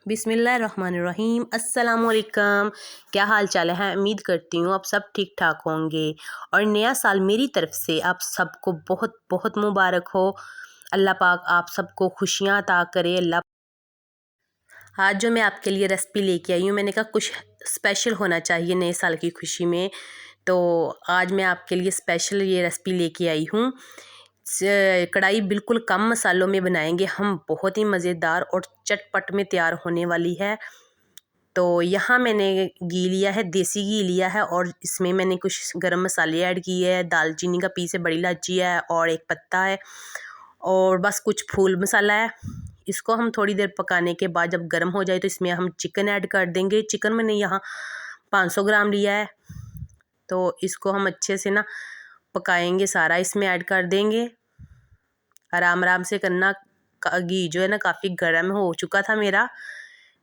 बिस्मिल्लाहिर्रहमानिर्रहीम। अस्सलामुअलैकुम। क्या हाल चाल है? उम्मीद करती हूँ आप सब ठीक ठाक होंगे और नया साल मेरी तरफ से आप सबको बहुत बहुत मुबारक हो। अल्लाह पाक आप सबको खुशियाँ अता करे। अल्लाह आज जो मैं आपके लिए रेसिपी लेके आई हूँ, मैंने कहा कुछ स्पेशल होना चाहिए नए साल की खुशी में, तो आज मैं आपके लिए स्पेशल ये रेसिपी लेके आई हूँ। कढ़ाई बिल्कुल कम मसालों में बनाएंगे हम, बहुत ही मज़ेदार और चटपट में तैयार होने वाली है। तो यहाँ मैंने घी लिया है, देसी घी लिया है और इसमें मैंने कुछ गरम मसाले ऐड किए हैं। दालचीनी का पीस है, बड़ी इलायची है और एक पत्ता है और बस कुछ फूल मसाला है। इसको हम थोड़ी देर पकाने के बाद जब गर्म हो जाए तो इसमें हम चिकन ऐड कर देंगे। चिकन मैंने यहाँ 500 ग्राम लिया है, तो इसको हम अच्छे से ना पकाएंगे, सारा इसमें ऐड कर देंगे। आराम आराम से करना। घी जो है ना काफ़ी गर्म हो चुका था मेरा,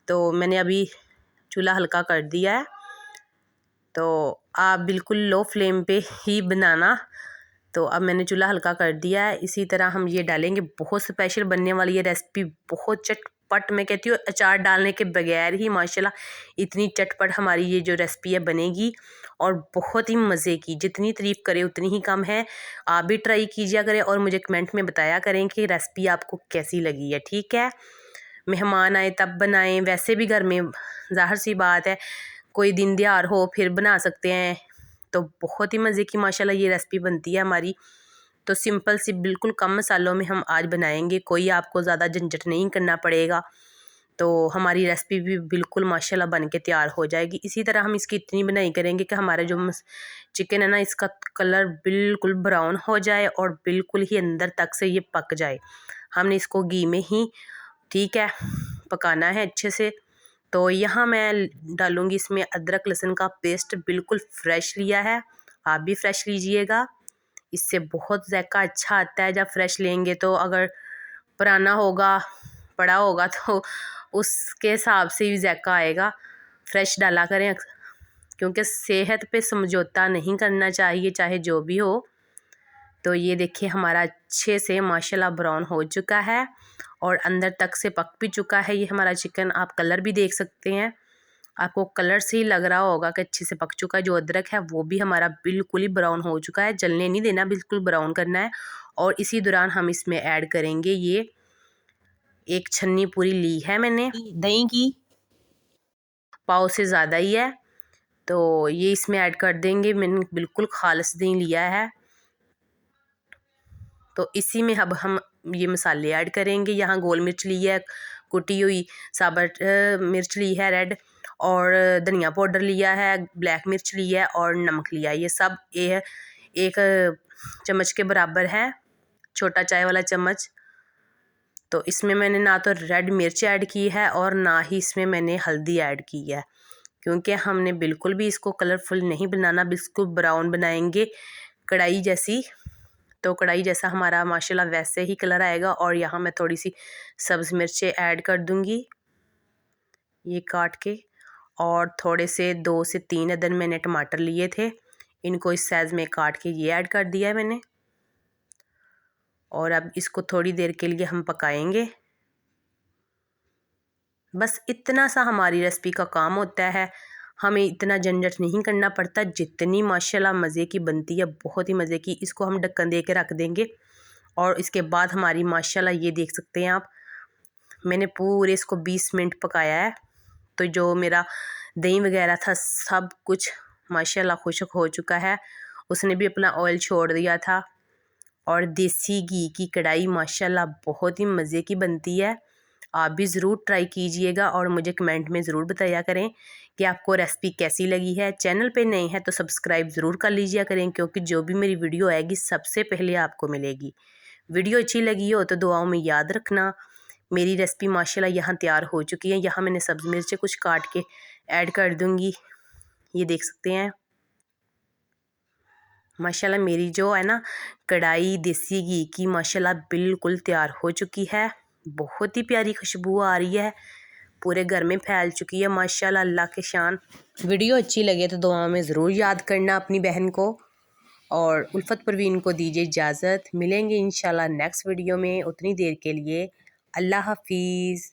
तो मैंने अभी चूल्हा हल्का कर दिया है। तो आप बिल्कुल लो फ्लेम पे ही बनाना। तो अब मैंने चूल्हा हल्का कर दिया है। इसी तरह हम ये डालेंगे, बहुत स्पेशल बनने वाली है रेसिपी, बहुत चटपट। मैं कहती हूँ अचार डालने के बगैर ही माशाल्लाह इतनी चटपट हमारी ये जो रेसिपी है बनेगी और बहुत ही मज़े की। जितनी तारीफ़ करें उतनी ही कम है। आप भी ट्राई कीजिए करें और मुझे कमेंट में बताया करें कि रेसिपी आपको कैसी लगी है। ठीक है, मेहमान आए तब बनाएं, वैसे भी घर में ज़ाहिर सी बात है कोई दिन त्योहार हो फिर बना सकते हैं। तो बहुत ही मज़े की माशाल्लाह ये रेसिपी बनती है हमारी। तो सिंपल सी बिल्कुल कम मसालों में हम आज बनाएंगे, कोई आपको ज़्यादा झंझट नहीं करना पड़ेगा। तो हमारी रेसिपी भी बिल्कुल माशाल्लाह बन के तैयार हो जाएगी। इसी तरह हम इसकी इतनी बनाई करेंगे कि हमारा जो चिकन है ना, इसका कलर बिल्कुल ब्राउन हो जाए और बिल्कुल ही अंदर तक से ये पक जाए। हमने इसको घी में ही ठीक है पकाना है अच्छे से। तो यहाँ मैं डालूँगी इसमें अदरक लहसुन का पेस्ट, बिल्कुल फ्रेश लिया है, आप भी फ्रेश लीजिएगा। इससे बहुत ज़ायका अच्छा आता है जब फ्रेश लेंगे। तो अगर पुराना होगा, पड़ा होगा तो उसके हिसाब से भी ज़ायका आएगा। फ्रेश डाला करें क्योंकि सेहत पे समझौता नहीं करना चाहिए, चाहे जो भी हो। तो ये देखिए हमारा अच्छे से माशाल्लाह ब्राउन हो चुका है और अंदर तक से पक भी चुका है ये हमारा चिकन। आप कलर भी देख सकते हैं, आपको कलर से ही लग रहा होगा कि अच्छे से पक चुका है। जो अदरक है वो भी हमारा बिल्कुल ही ब्राउन हो चुका है, जलने नहीं देना, बिल्कुल ब्राउन करना है। और इसी दौरान हम इसमें ऐड करेंगे ये एक छन्नी पूरी ली है मैंने दही की, पाव से ज़्यादा ही है, तो ये इसमें ऐड कर देंगे। मैंने बिल्कुल खालिस दही लिया है। तो इसी में अब हम ये मसाले ऐड करेंगे। यहाँ गोल मिर्च ली है, कुटी हुई साबुत मिर्च ली है रेड, और धनिया पाउडर लिया है, ब्लैक मिर्च ली है और नमक लिया है। ये सब एक चम्मच के बराबर है, छोटा चाय वाला चम्मच। तो इसमें मैंने ना तो रेड मिर्च ऐड की है और ना ही इसमें मैंने हल्दी ऐड की है, क्योंकि हमने बिल्कुल भी इसको कलरफुल नहीं बनाना, बिल्कुल ब्राउन बनाएंगे कढ़ाई जैसी। तो कढ़ाई जैसा हमारा माशाल्लाह वैसे ही कलर आएगा। और यहाँ मैं थोड़ी सी सब्ज़ मिर्चें ऐड कर दूँगी ये काट के, और थोड़े से 2 से 3 अदद मैंने टमाटर लिए थे, इनको इस साइज़ में काट के ये ऐड कर दिया है मैंने। और अब इसको थोड़ी देर के लिए हम पकाएंगे। बस इतना सा हमारी रेसिपी का काम होता है, हमें इतना झंझट नहीं करना पड़ता। जितनी माशाल्लाह मज़े की बनती है, बहुत ही मज़े की। इसको हम ढक्कन दे के रख देंगे और इसके बाद हमारी माशाल्लाह ये देख सकते हैं आप, मैंने पूरे इसको 20 मिनट पकाया है। तो जो मेरा दही वगैरह था सब कुछ माशाल्लाह खुश्क हो चुका है, उसने भी अपना ऑयल छोड़ दिया था। और देसी घी की कढ़ाई माशाल्लाह बहुत ही मज़े की बनती है। आप भी ज़रूर ट्राई कीजिएगा और मुझे कमेंट में ज़रूर बताया करें कि आपको रेसिपी कैसी लगी है। चैनल पे नए हैं तो सब्सक्राइब ज़रूर कर लीजिए करें, क्योंकि जो भी मेरी वीडियो आएगी सबसे पहले आपको मिलेगी। वीडियो अच्छी लगी हो तो दुआओं में याद रखना। मेरी रेसिपी माशाल्लाह यहाँ तैयार हो चुकी है। यहाँ मैंने सब्ज़ मिर्चें कुछ काट के ऐड कर दूँगी, ये देख सकते हैं। माशाल्लाह मेरी जो है ना कढ़ाई देसी घी की माशाल्लाह बिल्कुल तैयार हो चुकी है। बहुत ही प्यारी खुशबू आ रही है, पूरे घर में फैल चुकी है माशाल्लाह, अल्लाह के शान। वीडियो अच्छी लगे तो दुआ में ज़रूर याद करना अपनी बहन को। और उल्फत परवीन को दीजिए इजाज़त। मिलेंगे इंशाल्लाह नेक्स्ट वीडियो में। उतनी देर के लिए अल्लाह हाफिज़।